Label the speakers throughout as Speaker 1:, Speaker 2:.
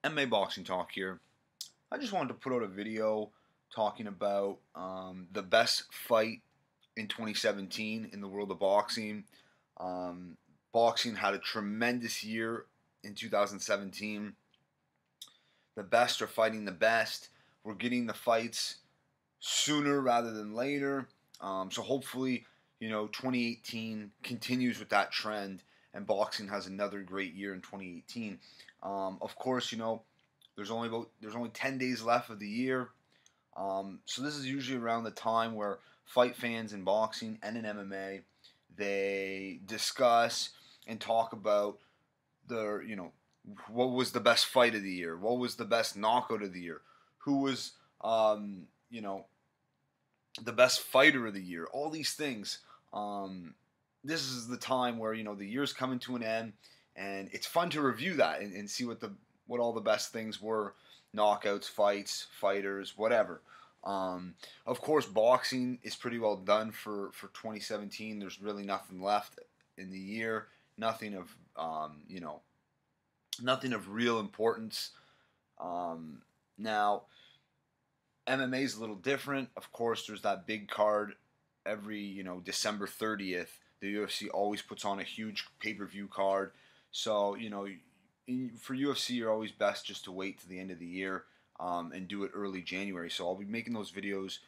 Speaker 1: MMA Boxing Talk here. I just wanted to put out a video talking about the best fight in 2017 in the world of boxing. Boxing had a tremendous year in 2017. The best are fighting the best. We're getting the fights sooner rather than later. So hopefully, 2018 continues with that trend, and boxing has another great year in 2018. Of course, there's only 10 days left of the year. So this is usually around the time where fight fans in boxing and in MMA, they discuss and talk about what was the best fight of the year, what was the best knockout of the year, who was the best fighter of the year, all these things. This is the time where the year's coming to an end, and it's fun to review that and see what all the best things were: knockouts, fights, fighters, whatever. Of course, boxing is pretty well done for 2017. There's really nothing left in the year. Nothing of nothing of real importance. Now, MMA is a little different. Of course, there's that big card every December 30th. The UFC always puts on a huge pay-per-view card. So for UFC, you're always best just to wait to the end of the year and do it early January. So I'll be making those videos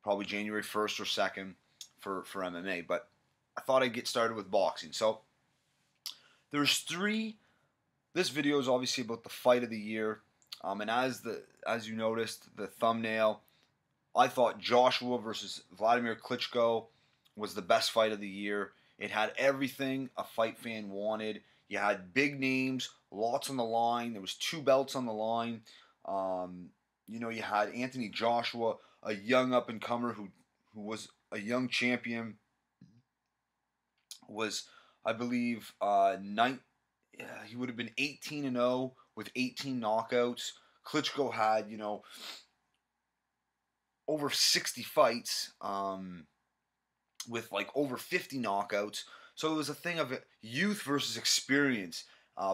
Speaker 1: probably January 1st or 2nd for MMA. But I thought I'd get started with boxing. So there's three. This video is obviously about the fight of the year. And as you noticed, the thumbnail, I thought Joshua versus Wladimir Klitschko was the best fight of the year. It had everything a fight fan wanted. You had big names, lots on the line. There was 2 belts on the line. You had Anthony Joshua, a young up-and-comer who was a young champion. Was, I believe, he would have been 18-0 with 18 knockouts. Klitschko had, over 60 fights with like over 50 knockouts. So it was a thing of youth versus experience.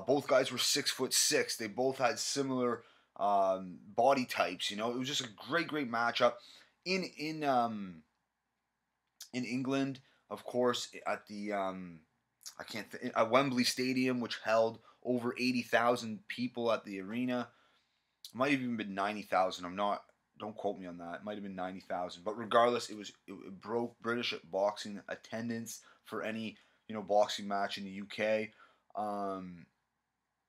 Speaker 1: Both guys were 6'6". They both had similar body types. It was just a great matchup. In England, of course, at the at Wembley Stadium, which held over 80,000 people at the arena. It might have even been 90,000. Don't quote me on that. It might have been 90,000. But regardless, it broke British boxing attendance for any boxing match in the UK.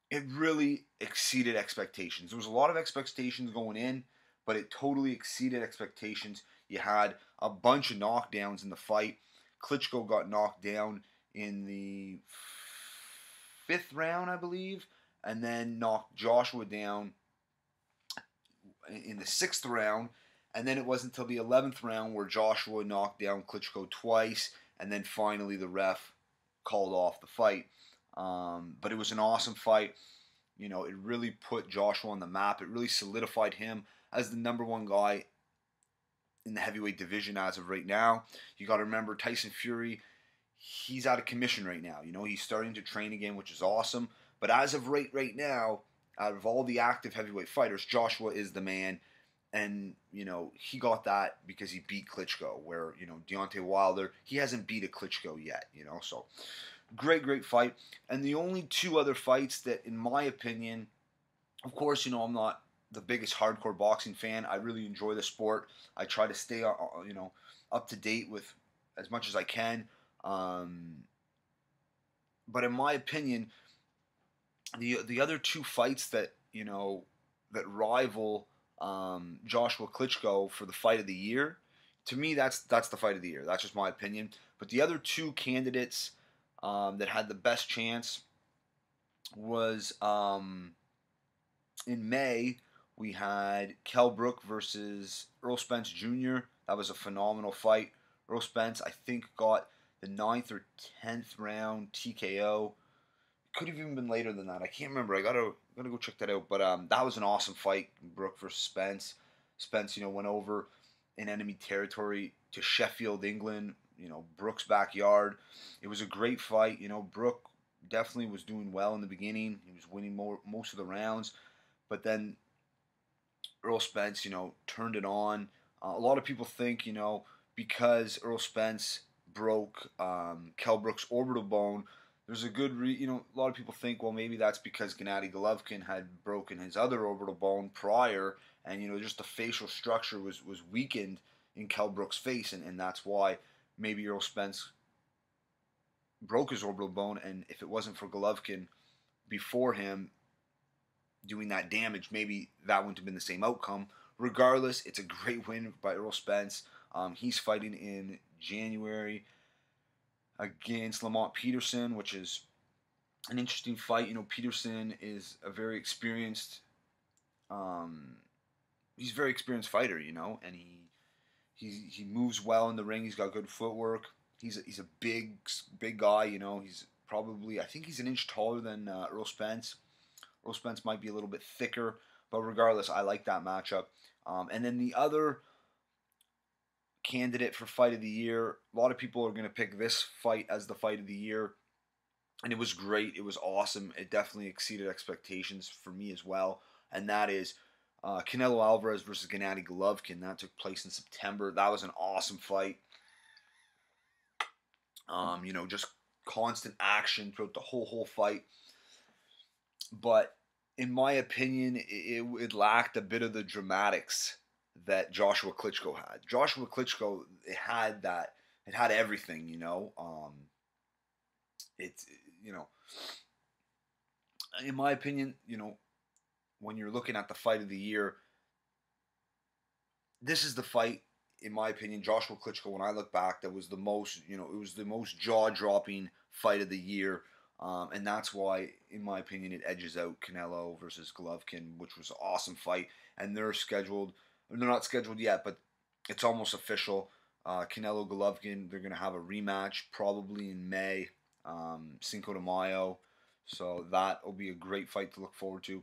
Speaker 1: It really exceeded expectations. There was a lot of expectations going in, but it totally exceeded expectations. You had a bunch of knockdowns in the fight. Klitschko got knocked down in the 5th round, I believe, and then knocked Joshua down in the 6th round, and then it wasn't until the 11th round where Joshua knocked down Klitschko twice, and then finally the ref called off the fight. But it was an awesome fight. It really put Joshua on the map. It really solidified him as the #1 guy in the heavyweight division as of right now. You got to remember, Tyson Fury, he's out of commission right now. He's starting to train again, which is awesome. But as of right now, out of all the active heavyweight fighters, Joshua is the man. And, he got that because he beat Klitschko, where, Deontay Wilder, he hasn't beat a Klitschko yet, So, great fight. And the only 2 other fights that, in my opinion, of course, I'm not the biggest hardcore boxing fan. I really enjoy the sport. I try to stay, up to date with as much as I can. But in my opinion, the other 2 fights that that rival Joshua Klitschko for the fight of the year, to me that's the fight of the year. That's just my opinion. But the other 2 candidates that had the best chance was in May we had Kell Brook versus Errol Spence Jr. That was a phenomenal fight. Errol Spence, I think, got the 9th or 10th round TKO. Could have even been later than that. I can't remember. I gotta go check that out. But that was an awesome fight. Brook versus Spence. Spence, went over in enemy territory to Sheffield, England. Brook's backyard. It was a great fight. Brook definitely was doing well in the beginning. He was winning most of the rounds. but then Errol Spence, turned it on. A lot of people think, because Errol Spence broke Kell Brook's orbital bone, there's a good, a lot of people think, well, maybe that's because Gennady Golovkin had broken his other orbital bone prior, and just the facial structure was weakened in Kell Brook's face, and that's why maybe Errol Spence broke his orbital bone, and if it wasn't for Golovkin before him doing that damage, maybe that wouldn't have been the same outcome. Regardless, it's a great win by Errol Spence. He's fighting in January against Lamont Peterson, which is an interesting fight. Peterson is a very experienced, he's a very experienced fighter, and he moves well in the ring. He's got good footwork. He's a big guy. He's probably, I think he's an inch taller than Errol Spence. Errol Spence might be a little bit thicker, but regardless, I like that matchup. And then the other candidate for fight of the year, a lot of people are going to pick this fight as the fight of the year, and it was great. It was awesome. It definitely exceeded expectations for me as well, and that is Canelo Alvarez versus Gennady Golovkin. That took place in September. That was an awesome fight. Just constant action throughout the whole fight. But in my opinion, it lacked a bit of the dramatics that Joshua Klitschko had. Joshua Klitschko, it had everything, It's, in my opinion, when you're looking at the fight of the year, this is the fight, in my opinion, Joshua Klitschko, when I look back, that was the most, it was the most jaw-dropping fight of the year. And that's why, in my opinion, it edges out Canelo versus Golovkin, which was an awesome fight. And they're not scheduled yet, but it's almost official. Canelo Golovkin, they're going to have a rematch probably in May, Cinco de Mayo. So that will be a great fight to look forward to.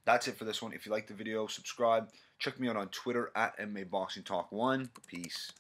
Speaker 1: That's it for this one. If you liked the video, subscribe. Check me out on Twitter at MMA Boxing Talk 1. Peace.